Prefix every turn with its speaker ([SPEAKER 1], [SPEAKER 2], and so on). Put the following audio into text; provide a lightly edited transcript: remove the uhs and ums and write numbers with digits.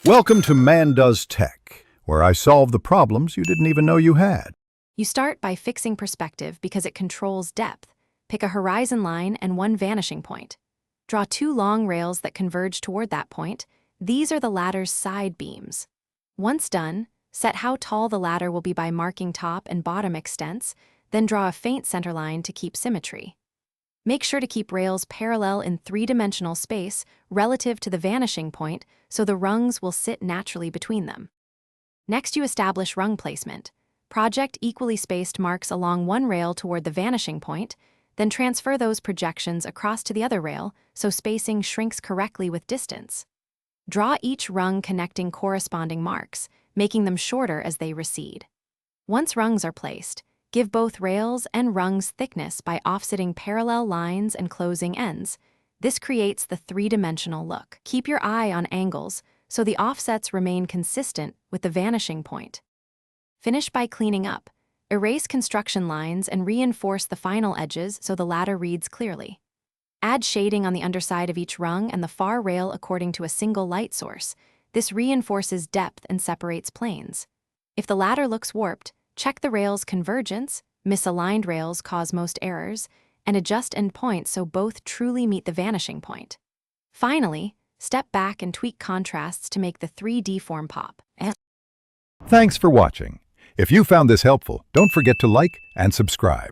[SPEAKER 1] Welcome to Man Does Tech, where I solve the problems you didn't even know you had.
[SPEAKER 2] You start by fixing perspective because it controls depth. Pick a horizon line and one vanishing point. Draw two long rails that converge toward that point. These are the ladder's side beams. Once done, set how tall the ladder will be by marking top and bottom extents, then draw a faint center line to keep symmetry. Make sure to keep rails parallel in three-dimensional space relative to the vanishing point so the rungs will sit naturally between them. Next, you establish rung placement. Project equally spaced marks along one rail toward the vanishing point, then transfer those projections across to the other rail so spacing shrinks correctly with distance. Draw each rung connecting corresponding marks, making them shorter as they recede. Once rungs are placed, give both rails and rungs thickness by offsetting parallel lines and closing ends. This creates the three-dimensional look. Keep your eye on angles so the offsets remain consistent with the vanishing point. Finish by cleaning up. Erase construction lines and reinforce the final edges so the ladder reads clearly. Add shading on the underside of each rung and the far rail according to a single light source. This reinforces depth and separates planes. If the ladder looks warped, check the rail's convergence. Misaligned rails cause most errors, and adjust endpoints so both truly meet the vanishing point. Finally, step back and tweak contrasts to make the 3D form pop.
[SPEAKER 1] Thanks for watching. If you found this helpful, don't forget to like and subscribe.